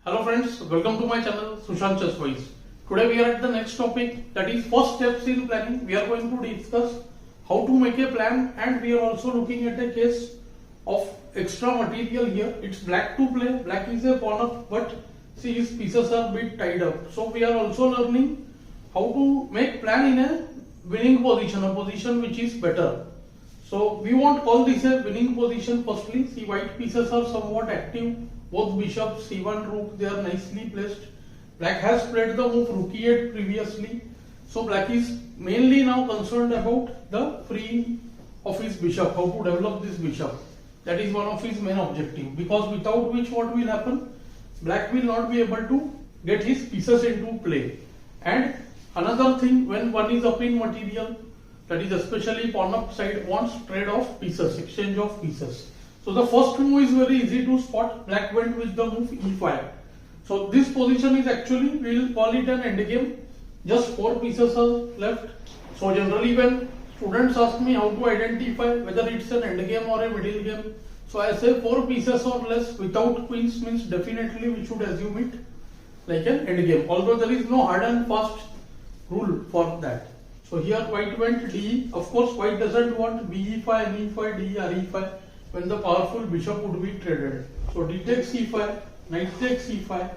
Hello friends, welcome to my channel Sushant Chess Voice. Today we are at the next topic, that is first steps in planning. We are going to discuss how to make a plan, and we are also looking at a case of extra material here. It's black to play. Black is a pawn up, but see his pieces are a bit tied up. So we are also learning how to make plan in a winning position, a position which is better. So we won't call this a winning position. Firstly, see white pieces are somewhat active. Both bishops, c1, rook, they are nicely placed. Black has played the move rook e8 previously. So black is mainly now concerned about the freeing of his bishop, how to develop this bishop. That is one of his main objective, because without which what will happen? Black will not be able to get his pieces into play. And another thing, when one is up in material, that is especially pawn up side wants trade of pieces, exchange of pieces. So the first move is very easy to spot. Black went with the move e5. So this position is actually, we will call it an endgame. Just 4 pieces are left. So generally when students ask me how to identify whether it's an endgame or a middle game, so I say 4 pieces or less without queens means definitely we should assume it like an endgame. Although there is no hard and fast rule for that. So here white went d. Of course white doesn't want b e5, n e5, d re5. When the powerful bishop would be traded. So d takes e5, knight takes e5,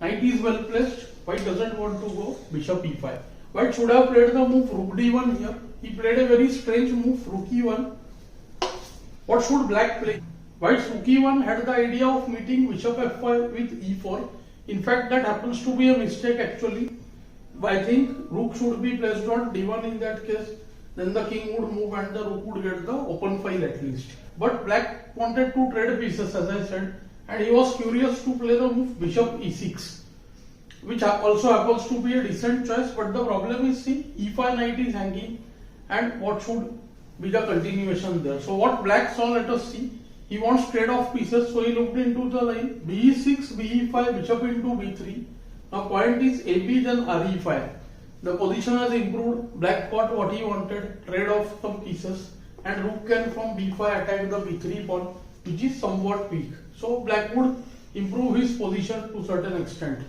knight is well placed, white doesn't want to go bishop e5. White should have played the move rook d1 here. He played a very strange move rook e1. What should black play? White's rook e1 had the idea of meeting bishop f5 with e4. In fact, that happens to be a mistake actually. I think rook should be placed on d1 in that case. Then the king would move and the rook would get the open file at least. But black wanted to trade pieces, as I said, and he was curious to play the move bishop e6, which also happens to be a decent choice. But the problem is, see, e5 knight is hanging, and what should be the continuation there? So what black saw, let us see. He wants trade off pieces, so he looked into the line be6, be5, bishop into b3. Now point is ab, then re5. The position has improved. Black got what he wanted, trade off some pieces, and rook can from b5 attack the b3 pawn, which is somewhat weak. So black would improve his position to certain extent.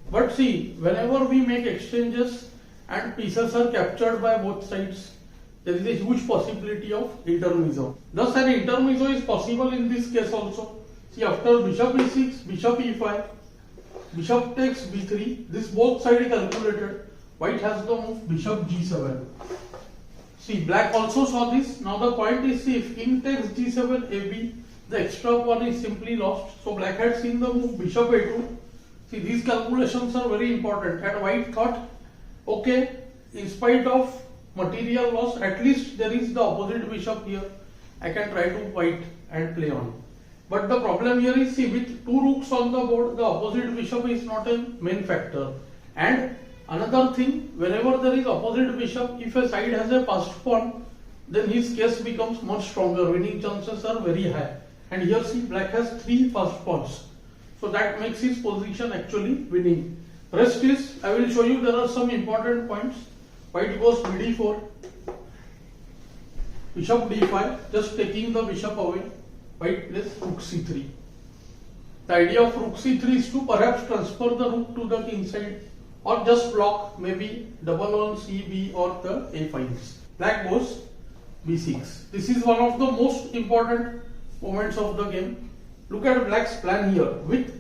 But see, whenever we make exchanges and pieces are captured by both sides, there is a huge possibility of intermezzo. Thus an intermezzo is possible in this case also. See, after bishop e6, bishop e5, bishop takes b3, this both sides calculated. White has the move bishop g7. See, black also saw this. Now the point is, see, if king takes g7 ab, the extra pawn is simply lost. So black had seen the move bishop a2. See, these calculations are very important, and white thought, okay, in spite of material loss, at least there is the opposite bishop here. I can try to fight and play on. But the problem here is, see, with 2 rooks on the board, the opposite bishop is not a main factor. And another thing, whenever there is opposite bishop, if a side has a passed pawn, then his case becomes much stronger. Winning chances are very high. And here, see, black has 3 passed pawns. So that makes his position actually winning. Rest is, I will show you, there are some important points. White goes bd4, bishop d5, just taking the bishop away. White plays rook c3. The idea of rook c3 is to perhaps transfer the rook to the king side, or just block, maybe double on c, b, or the a files. Black goes b6. This is one of the most important moments of the game. Look at black's plan here, with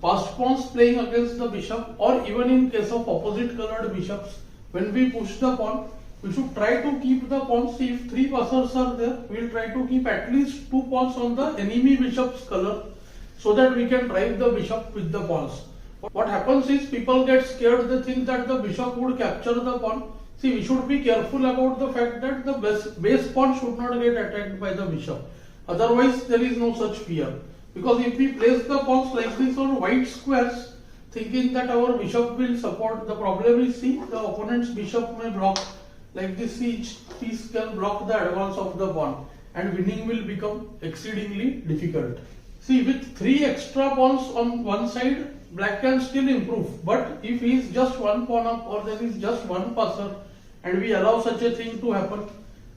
passed pawns playing against the bishop, or even in case of opposite colored bishops, when we push the pawn, we should try to keep the pawns. See, if 3 passers are there, we will try to keep at least 2 pawns on the enemy bishop's color, so that we can drive the bishop with the pawns. What happens is, people get scared, they think that the bishop would capture the pawn. See, we should be careful about the fact that the base pawn should not get attacked by the bishop. Otherwise, there is no such fear. Because if we place the pawns like this on white squares, thinking that our bishop will support, the problem is, see, the opponent's bishop may block. Like this, each piece can block the advance of the pawn, and winning will become exceedingly difficult. See, with 3 extra pawns on one side, black can still improve. But if he is just 1 pawn up, or there is just 1 passer, and we allow such a thing to happen,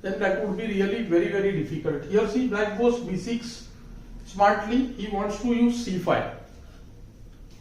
then that would be really very, very difficult. Here, see, black goes b6. Smartly, he wants to use c5.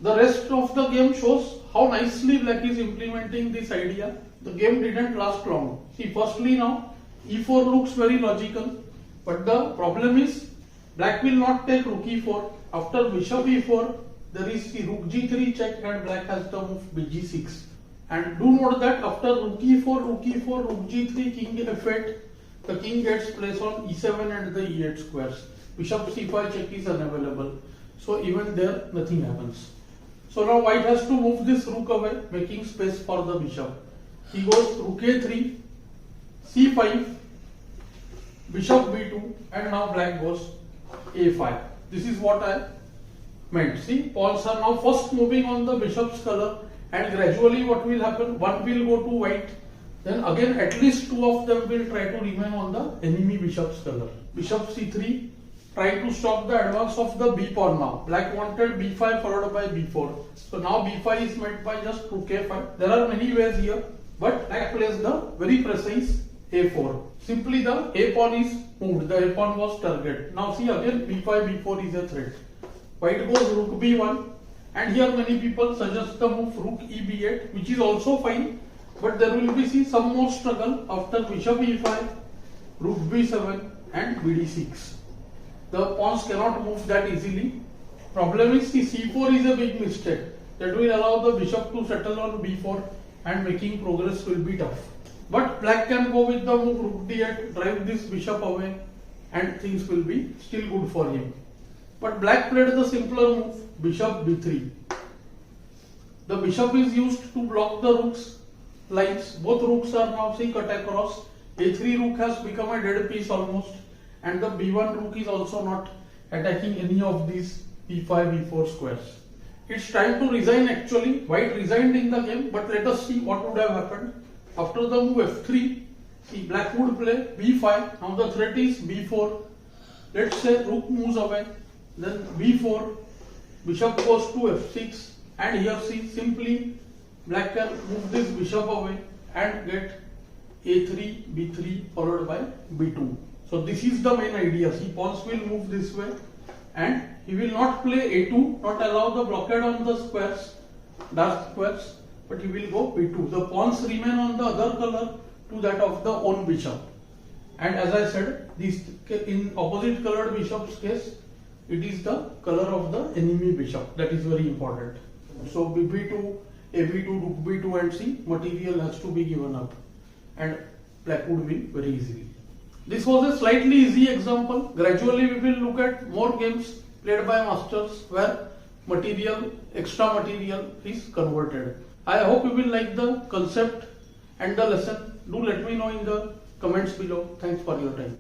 The rest of the game shows how nicely black is implementing this idea. The game didn't last long. See, firstly now e4 looks very logical, but the problem is black will not take rook e4. After bishop e4, there is the rook g3 check and black has the move bg6. And do note that after rook e4, rook e4, rook g3, king f8, the king gets placed on e7 and the e8 squares. Bishop c5 check is unavailable. So even there nothing happens. So now white has to move this rook away, making space for the bishop. He goes rook a3, c5, bishop b2, and now black goes a5. This is what I meant. See, pawns are now first moving on the bishop's color, and gradually what will happen? One will go to white, then again at least two of them will try to remain on the enemy bishop's color. Bishop c3, try to stop the advance of the b pawn now. Black wanted b5 followed by b4. So now b5 is met by just rook a5. There are many ways here, but black plays the very precise a4. Simply the a pawn is moved. The a pawn was target. Now see again b5, b4 is a threat. White goes rook b1, and here many people suggest the move rook e b8, which is also fine, but there will be some more struggle after bishop e5, rook b7 and bd6. The pawns cannot move that easily. Problem is the c4 is a big mistake. That will allow the bishop to settle on b4 and making progress will be tough. But black can go with the move rook d8, drive this bishop away, and things will be still good for him. But black played the simpler move, bishop b3. The bishop is used to block the rook's lines. Both rooks are now cut across. a3 rook has become a dead piece almost, and the b1 rook is also not attacking any of these b5, b4 squares. It's time to resign actually. White resigned in the game, but let us see what would have happened. After the move f3, see black would play b5. Now the threat is b4. Let's say rook moves away, then b4, bishop goes to f6, and here see simply black can move this bishop away and get a3, b3 followed by b2. So this is the main idea. See, pawns will move this way, and he will not play a2, not allow the blockade on the squares, dark squares, but he will go b2. The pawns remain on the other color to that of the own bishop. And as I said, this in opposite colored bishop's case, it is the color of the enemy bishop. That is very important. So b2, ab2, rook b2, and see material has to be given up, and black would win very easily. This was a slightly easy example. Gradually we will look at more games played by masters where material, extra material is converted. I hope you will like the concept and the lesson. Do let me know in the comments below. Thanks for your time.